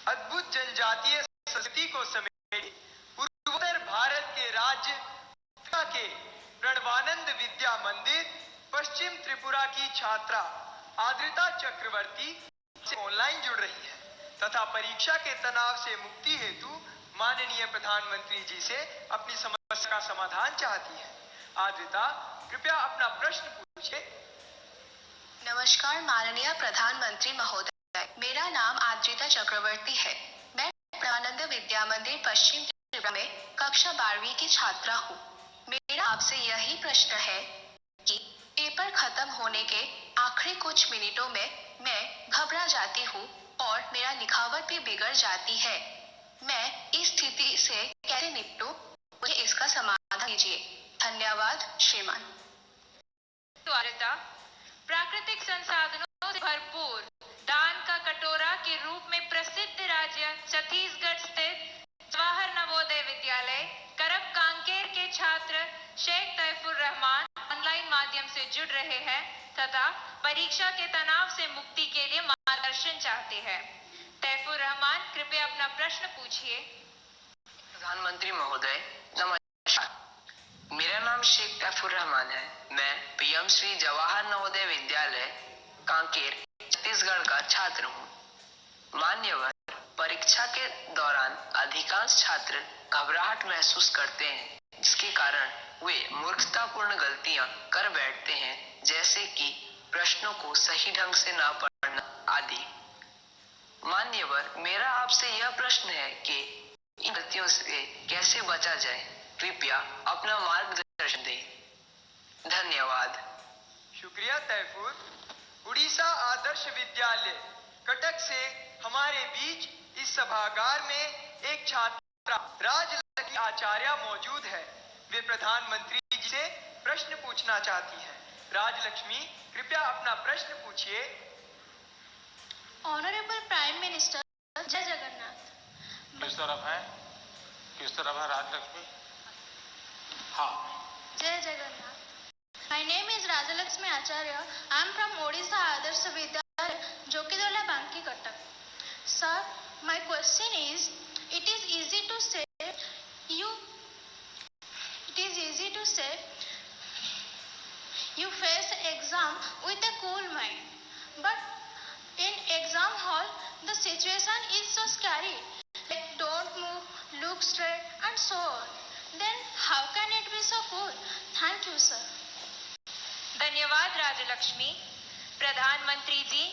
अद्भुत जनजातीय संस्कृति को समेटे पूर्वोत्तर भारत के राज्य के प्रणवानंद विद्या मंदिर पश्चिम त्रिपुरा की छात्रा आद्रिता चक्रवर्ती से ऑनलाइन जुड़ रही है तथा परीक्षा के तनाव से मुक्ति हेतु माननीय प्रधानमंत्री जी से अपनी समस्या का समाधान चाहती है। आद्रिता, कृपया अपना प्रश्न पूछिए। नमस्कार माननीय प्रधानमंत्री महोदय, मेरा नाम आद्रिता चक्रवर्ती है। मैं प्रणवानंद विद्या मंदिर पश्चिम त्रिपुरा में कक्षा 12वीं की छात्रा हूँ। मेरा आपसे यही प्रश्न है कि पेपर खत्म होने के आखिरी कुछ मिनटों में मैं घबरा जाती हूँ और मेरा लिखावट भी बिगड़ जाती है। मैं इस स्थिति से कैसे निपटूं? मुझे इसका समाधान दीजिए। धन्यवाद श्रीमान। आद्रिता, प्राकृतिक संसाधनों से भरपूर दान का कटोरा के रूप में प्रसिद्ध राज्य छत्तीसगढ़ स्थित जवाहर नवोदय विद्यालय करब कांकेर के छात्र शेख तैफुर रहमान ऑनलाइन माध्यम से जुड़ रहे हैं तथा परीक्षा के तनाव से मुक्ति के लिए मार्गदर्शन चाहते हैं। तैफुर रहमान, कृपया अपना प्रश्न पूछिए। प्रधानमंत्री महोदय नमस्कार, मेरा नाम शेख तैफुर रहमान है। मैं पीएम श्री जवाहर नवोदय विद्यालय कांकेर छत्तीसगढ़ का छात्र हूँ। मान्यवर, परीक्षा के दौरान अधिकांश छात्र घबराहट महसूस करते हैं जिसके कारण वे मूर्खतापूर्ण गलतियां कर बैठते हैं, जैसे कि प्रश्नों को सही ढंग से ना पढ़ना आदि। मान्यवर, मेरा आपसे यह प्रश्न है कि इन गलतियों से कैसे बचा जाए। कृपया अपना मार्गदर्शन दें। धन्यवाद। शुक्रिया तैफुर। उड़ीसा आदर्श विद्यालय कटक से हमारे बीच इस सभागार में एक छात्रा राजलक्ष्मी आचार्य मौजूद है। वे प्रधानमंत्री जी से प्रश्न पूछना चाहती हैं। राजलक्ष्मी, कृपया अपना प्रश्न पूछिए। ऑनरेबल प्राइम मिनिस्टर, जय जगन्नाथ। किस तरफ है राजलक्ष्मी? हाँ, जय Jagannath. My name is Rajalakshmi Acharya. I am from Odisha Adarsh Vidyalaya Jokidola Banki Cuttack. Sir, my question is, it is easy to say you face exam with a cool mind, but in exam hall the situation is so scary, like don't move, look straight and so on. Then how can it be so cool? Thank you sir. धन्यवाद राजलक्ष्मी। प्रधानमंत्री जी,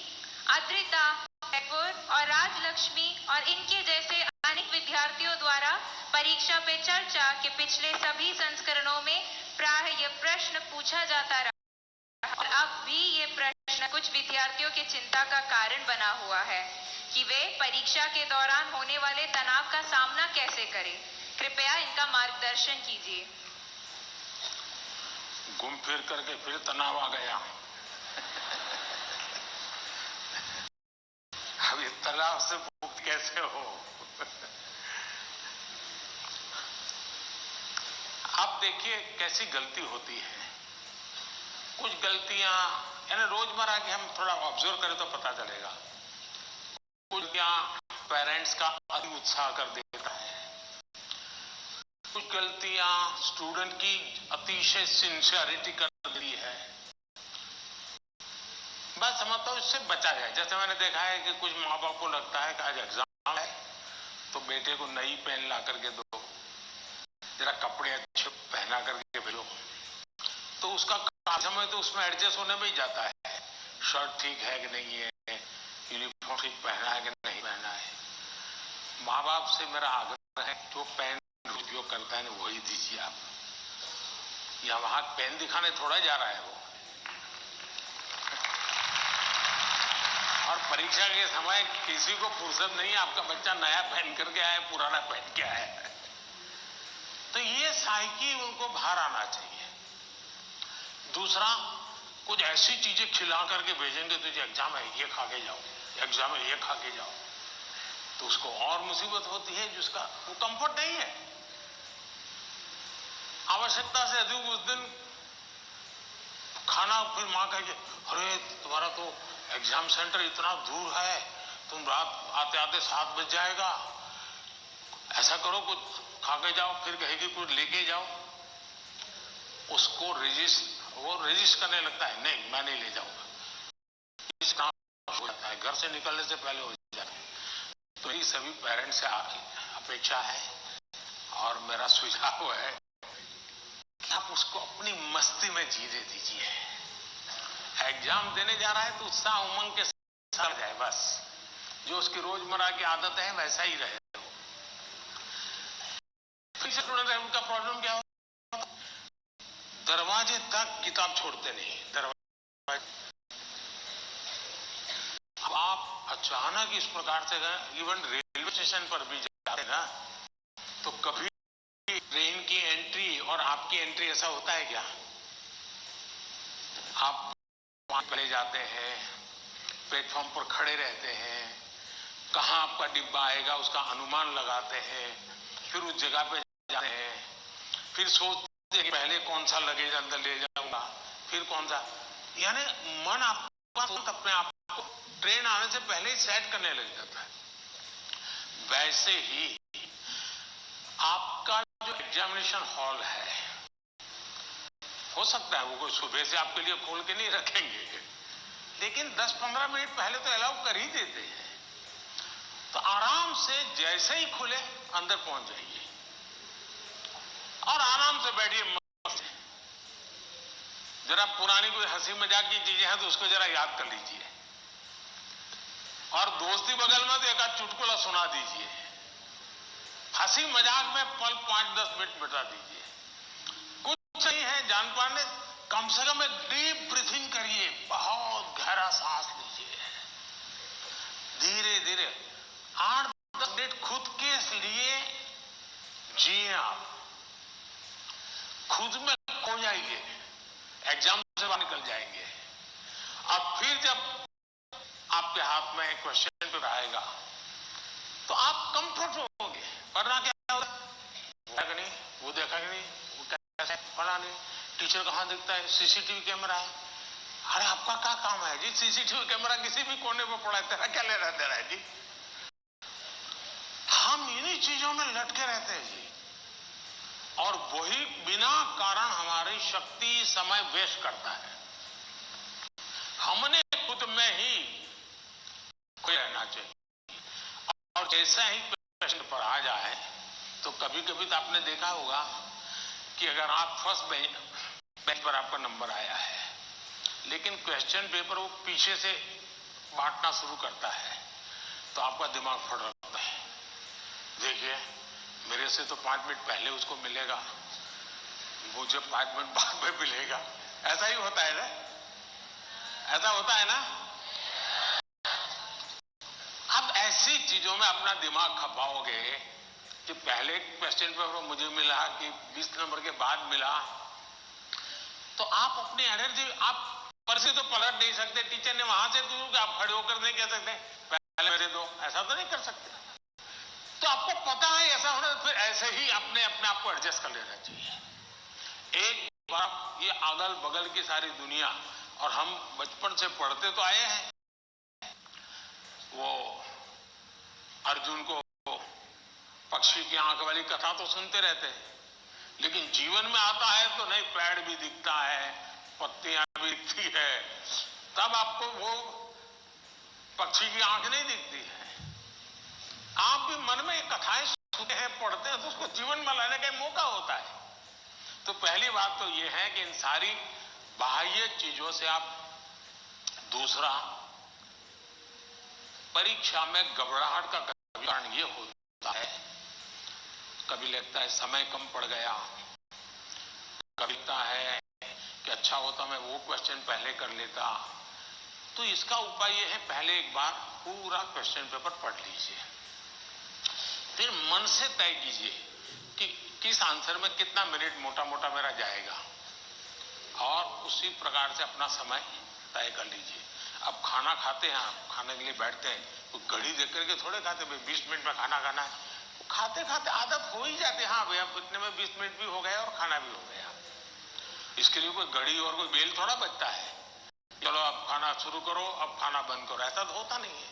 आद्रिता, तैफुर और राजलक्ष्मी और इनके जैसे अनेक विद्यार्थियों द्वारा परीक्षा पे चर्चा के पिछले सभी संस्करणों में प्राय यह प्रश्न पूछा जाता रहा और अब भी ये प्रश्न कुछ विद्यार्थियों की चिंता का कारण बना हुआ है कि वे परीक्षा के दौरान होने वाले तनाव का सामना कैसे करें। कृपया इनका मार्गदर्शन कीजिए। घूम फिर करके फिर तनाव आ गया। अब इस तनाव से मुक्त कैसे हो? आप देखिए कैसी गलती होती है। कुछ गलतियां यानी रोजमर्रा की हम थोड़ा ऑब्जर्व करें तो पता चलेगा। कुछ गलतियां पेरेंट्स का अति उत्साह कर देता है। कुछ गलतियां स्टूडेंट की अतिशय सिंसियरिटी कर देती है। बस समझता हूं इससे बचा जाए। जैसे मैंने देखा है कि कुछ माँ बाप को लगता है कि आज एग्जाम है तो बेटे को नई पेन ला करके दो, जरा कपड़े अच्छे पहना करके भेजो, तो उसका समय तो उसमें एडजस्ट होने में ही जाता है। शर्ट ठीक है कि नहीं है, यूनिफॉर्म ठीक पहना है कि नहीं पहना है। माँ बाप से मेरा आग्रह है जो पेन उपयोग करता है वही दीजिए आप। या वहां पेन दिखाने थोड़ा जा रहा है वो। और परीक्षा के समय किसी को फुर्सत नहीं, आपका बच्चा नया पहन करके आया, पुराना पहन के आया। तो ये साइकी उनको बाहर आना चाहिए। दूसरा, कुछ ऐसी चीजें खिला करके भेजेंगे तो एग्जाम है ये खा के जाओ, एग्जाम है ये खा के जाओ, तो उसको और मुसीबत होती है जिसका वो कंफर्ट नहीं है। आवश्यकता से अधिक उस दिन खाना, फिर मां कहे अरे तुम्हारा तो एग्जाम सेंटर इतना दूर है, तुम रात आते आते 7 बज जाएगा, ऐसा करो कुछ खा के जाओ, फिर कहेगी कुछ लेके जाओ। उसको वो रेजिस्ट करने लगता है, नहीं मैं नहीं ले जाऊंगा, इस काम हो जाता है, घर से निकलने से पहले हो जाता है। तो ये सभी पेरेंट्स से अपेक्षा है और मेरा सुझाव है कि आप उसको अपनी मस्ती में जीने दीजिए। एग्जाम देने जा रहा है तो उत्साह उमंग के साथ जाए, बस जो उसकी रोजमर्रा की आदत है वैसा ही रहे। स्टूडेंट है, उनका प्रॉब्लम क्या हो, दरवाजे तक किताब छोड़ते नहीं, दरवाजे। आप अचानक इस प्रकार से गए, इवन रेलवे स्टेशन पर भी जाते ना, तो कभी ट्रेन की एंट्री और आपकी एंट्री ऐसा होता है क्या? आप वहां पहले जाते हैं, प्लेटफॉर्म पर खड़े रहते हैं, कहां आपका डिब्बा आएगा उसका अनुमान लगाते हैं, फिर उस जगह पे जाते हैं, फिर सोचते हैं कि पहले कौन सा लगेज अंदर ले जाऊंगा, फिर कौन सा, यानी मन आपका अपने आप को ट्रेन आने से पहले ही सेट करने लग जाता है। वैसे ही आपका जो एग्जामिनेशन हॉल है, हो सकता है वो कोई सुबह से आपके लिए खोल के नहीं रखेंगे, लेकिन 10-15 मिनट पहले तो अलाउ कर ही देते हैं। तो आराम से जैसे ही खुले अंदर पहुंच जाइए और आराम से बैठिए। जरा पुरानी कोई हंसी मजाक की चीजें हैं तो उसको जरा याद कर लीजिए, और दोस्ती बगल में तो एक आध चुटकुला सुना दीजिए, हंसी मजाक में पल 5-10 मिनट बिता दीजिए। कुछ नहीं है जान पाने, कम से कम एक डीप ब्रीथिंग करिए, बहुत गहरा सांस लीजिए, धीरे धीरे 8-10 मिनट खुद के लिए जिए, आप खुद में खो जाइए, एग्जाम से बाहर निकल जाएंगे। और फिर जब आपके हाथ में क्वेश्चन पेपर आएगा तो आप कंफर्ट होंगे, वरना क्या होगा, नहीं वो देखा कि नहीं, वो कैसे पढ़ा नहीं, टीचर कहां दिखता है, सीसीटीवी कैमरा है। अरे आपका क्या काम है जी, सीसीटीवी कैमरा किसी भी कोने पर पड़ा है, तेरा क्या लेना दे रहा है जी। हम इन्हीं चीजों में लटके रहते हैं जी, और वही बिना कारण हमारी शक्ति समय वेस्ट करता है। हमने खुद में ही कोई रहना चाहिए, और जैसा ही क्वेश्चन पर आ जाए तो कभी कभी तो आपने देखा होगा कि अगर आप फर्स्ट बेंच पर आपका नंबर आया है, लेकिन क्वेश्चन पेपर वो पीछे से बांटना शुरू करता है, तो आपका दिमाग फट रहा है, देखिए मेरे से तो 5 मिनट पहले उसको मिलेगा, मुझे 5 मिनट बाद में मिलेगा। ऐसा ही होता है ना, ऐसा होता है ना। अब ऐसी चीजों में अपना दिमाग खपाओगे कि पहले क्वेश्चन पेपर मुझे मिला कि 20 नंबर के बाद मिला, तो आप अपनी एनर्जी, आप पर से तो पलट नहीं सकते, टीचर ने वहां से दूर आप खड़े होकर नहीं कह सकते पहले मेरे दो, ऐसा तो नहीं कर सकते। तो आपको पता है ऐसा होना, फिर ऐसे ही अपने आप को एडजस्ट कर लेना चाहिए। एक बार ये अगल बगल की सारी दुनिया, और हम बचपन से पढ़ते तो आए हैं, वो अर्जुन को पक्षी की आंख वाली कथा तो सुनते रहते हैं, लेकिन जीवन में आता है तो नहीं, पेड़ भी दिखता है, पत्तियां भी दिखती है, तब आपको वो पक्षी की आंख नहीं दिखती है। आप भी मन में कथाएं सुनते हैं, पढ़ते हैं, तो उसको जीवन में लाने का मौका होता है। तो पहली बात तो यह है कि इन सारी बाह्य चीजों से आप, दूसरा, परीक्षा में घबराहट का कारण यह होता है, कभी लगता है समय कम पड़ गया, कभी लगता है कि अच्छा होता मैं वो क्वेश्चन पहले कर लेता। तो इसका उपाय यह है, पहले एक बार पूरा क्वेश्चन पेपर पढ़ लीजिए, फिर मन से तय कीजिए कि किस आंसर में कितना मिनट मोटा मोटा मेरा जाएगा, और उसी प्रकार से अपना समय तय कर लीजिए। अब खाना खाते हैं, आप खाने के लिए बैठते हैं तो घड़ी देख करके थोड़े खाते, भाई 20 मिनट में खाना खाना है, खाते खाते आदत हो ही जाती है, हाँ भैया इतने में 20 मिनट भी हो गया और खाना भी हो गया। इसके लिए कोई घड़ी और कोई बेल थोड़ा बजता है, चलो अब खाना शुरू करो, अब खाना बंद करो, ऐसा तो होता नहीं है।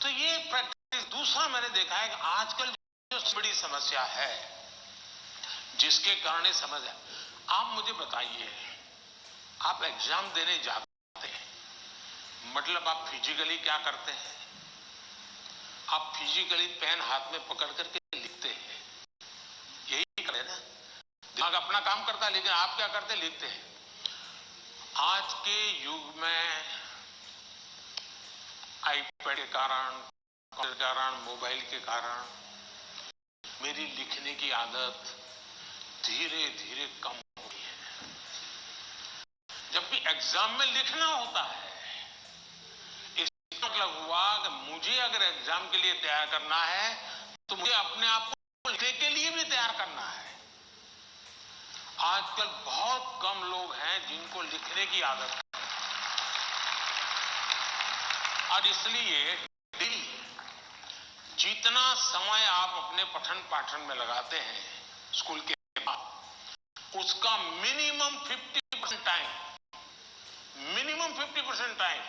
तो ये प्रैक्टिस। दूसरा मैंने देखा है कि आजकल जो बड़ी समस्या है जिसके कारण ये समझ है, आप मुझे बताइए, आप एग्जाम देने जाते हैं, मतलब आप फिजिकली क्या करते हैं? आप फिजिकली पेन हाथ में पकड़ करके लिखते हैं, यही करें ना। दिमाग अपना काम करता है, लेकिन आप क्या करते हैं? लिखते हैं। आज के युग में आईपैड के कारण, मोबाइल के कारण मेरी लिखने की आदत धीरे धीरे कम हो गई है। जब भी एग्जाम में लिखना होता है, इसका मतलब हुआ कि मुझे अगर एग्जाम के लिए तैयार करना है तो मुझे अपने आप को लिखने के लिए भी तैयार करना है। आजकल बहुत कम लोग हैं जिनको लिखने की आदत है, और इसलिए जितना समय आप अपने पठन पाठन में लगाते हैं स्कूल के बाद, उसका मिनिमम 50% टाइम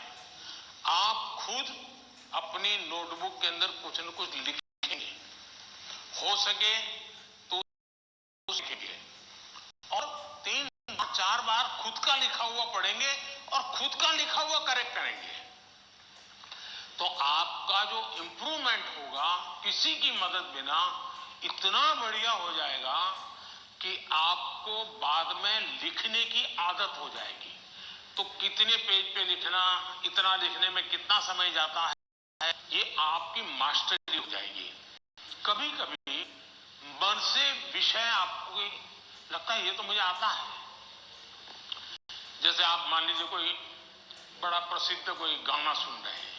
आप खुद अपनी नोटबुक के अंदर कुछ न कुछ लिखेंगे, हो सके तो लिखेंगे, और 3-4 बार खुद का लिखा हुआ पढ़ेंगे और खुद का लिखा हुआ करेक्ट करेंगे। तो आपका जो इंप्रूवमेंट होगा किसी की मदद बिना इतना बढ़िया हो जाएगा कि आपको बाद में लिखने की आदत हो जाएगी। तो कितने पेज पे लिखना, इतना लिखने में कितना समय जाता है, ये आपकी मास्टरी हो जाएगी। कभी कभी मन से विषय आपको लगता है ये तो मुझे आता है। जैसे आप मान लीजिए कोई बड़ा प्रसिद्ध कोई गाना सुन रहे हैं,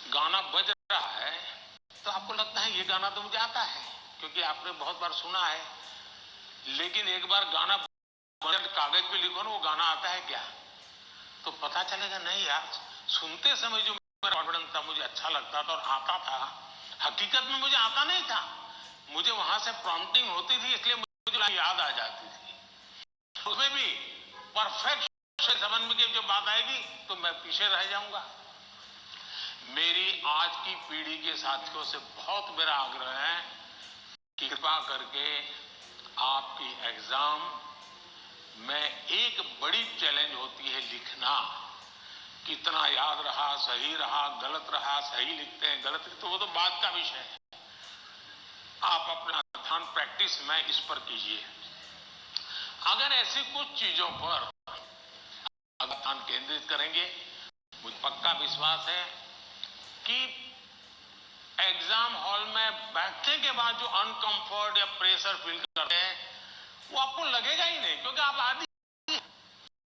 गाना बज रहा है, तो आपको लगता है ये गाना तो मुझे आता है क्योंकि आपने बहुत बार सुना है। लेकिन एक बार गाना कागज पे लिखो ना, वो गाना आता है क्या, तो पता चलेगा नहीं यार, सुनते समय जो मेरा कॉन्फिडेंस था, मुझे अच्छा लगता था और आता था, हकीकत में मुझे आता नहीं था। मुझे वहां से प्रॉम्प्टिंग होती थी, इसलिए मुझे याद आ जाती थी। उसमें भी परफेक्ट समझ में की जब बात आएगी तो मैं पीछे रह जाऊंगा। मेरी आज की पीढ़ी के साथियों से बहुत मेरा आग्रह है कि कृपा करके आपकी एग्जाम में एक बड़ी चैलेंज होती है लिखना। कितना याद रहा, सही रहा, गलत रहा, सही लिखते हैं, गलत लिखते, तो वो तो बात का विषय है। आप अपना ध्यान प्रैक्टिस में इस पर कीजिए। अगर ऐसी कुछ चीजों पर ध्यान केंद्रित करेंगे, मुझे पक्का विश्वास है कि एग्जाम हॉल में बैठने के बाद जो अनकंफर्ट या प्रेशर फील करते हैं वो आपको लगेगा ही नहीं, क्योंकि आप आदि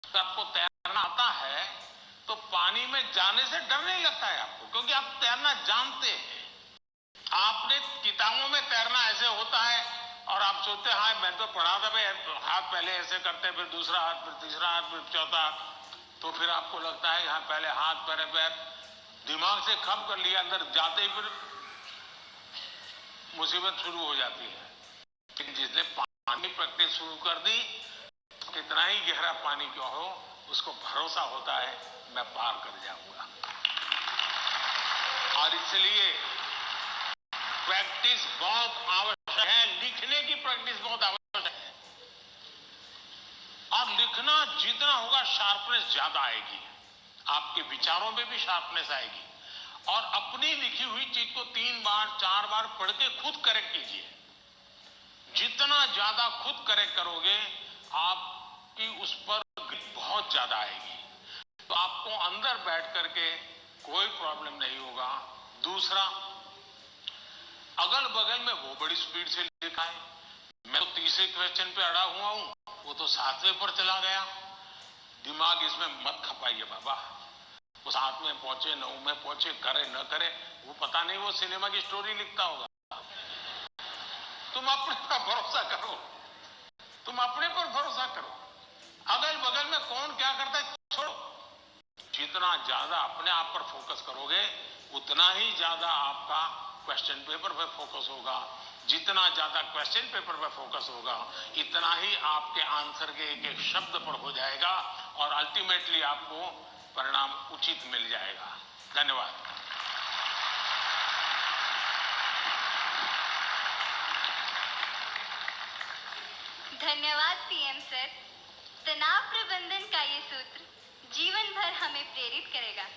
आपको तैरना आता है तो पानी में जाने से डर नहीं लगता है आपको, क्योंकि आप तैरना जानते हैं। आपने किताबों में तैरना ऐसे होता है और आप सोचते हैं हाँ मैंने तो पढ़ा था भाई, हाथ पहले ऐसे करते, फिर दूसरा हाथ, फिर तीसरा हाथ, फिर चौथा, तो फिर आपको लगता है हाँ पहले हाथ पहले पैर, दिमाग से खप कर लिया, अंदर जाते ही फिर मुसीबत शुरू हो जाती है। लेकिन जिसने पानी प्रैक्टिस शुरू कर दी, कितना ही गहरा पानी क्यों हो, उसको भरोसा होता है मैं पार कर जाऊंगा। और इसलिए प्रैक्टिस बहुत आवश्यक है, लिखने की प्रैक्टिस बहुत आवश्यक है। और लिखना जितना होगा शार्पनेस ज्यादा आएगी, आपके विचारों में भी शार्पनेस आएगी। और अपनी लिखी हुई चीज को 3 बार 4 बार पढ़ के खुद करेक्ट कीजिए। जितना ज्यादा खुद करेक्ट करोगे, आपकी उस पर बहुत ज्यादा आएगी, तो आपको अंदर बैठ करके कोई प्रॉब्लम नहीं होगा। दूसरा, अगल बगल में वो बड़ी स्पीड से लिखा है, मैं तो तीसरे क्वेश्चन पे अड़ा हुआ हूं, वो तो 7वें पर चला गया। दिमाग इसमें मत खपाइए बाबा, वो 7 में पहुंचे, 9 में पहुंचे, करे न करे, वो पता नहीं, वो सिनेमा की स्टोरी लिखता होगा। तुम अपने पर भरोसा करो, तुम अपने पर भरोसा करो। अगल बगल में कौन क्या करता है छोड़ो। जितना ज्यादा अपने आप पर फोकस करोगे, उतना ही ज्यादा आपका क्वेश्चन पेपर पर फोकस होगा। जितना ज्यादा क्वेश्चन पेपर पर फोकस होगा, इतना ही आपके आंसर के एक एक शब्द पर हो जाएगा और अल्टीमेटली आपको परिणाम उचित मिल जाएगा। धन्यवाद। धन्यवाद पीएम सर। तनाव प्रबंधन का ये सूत्र जीवन भर हमें प्रेरित करेगा।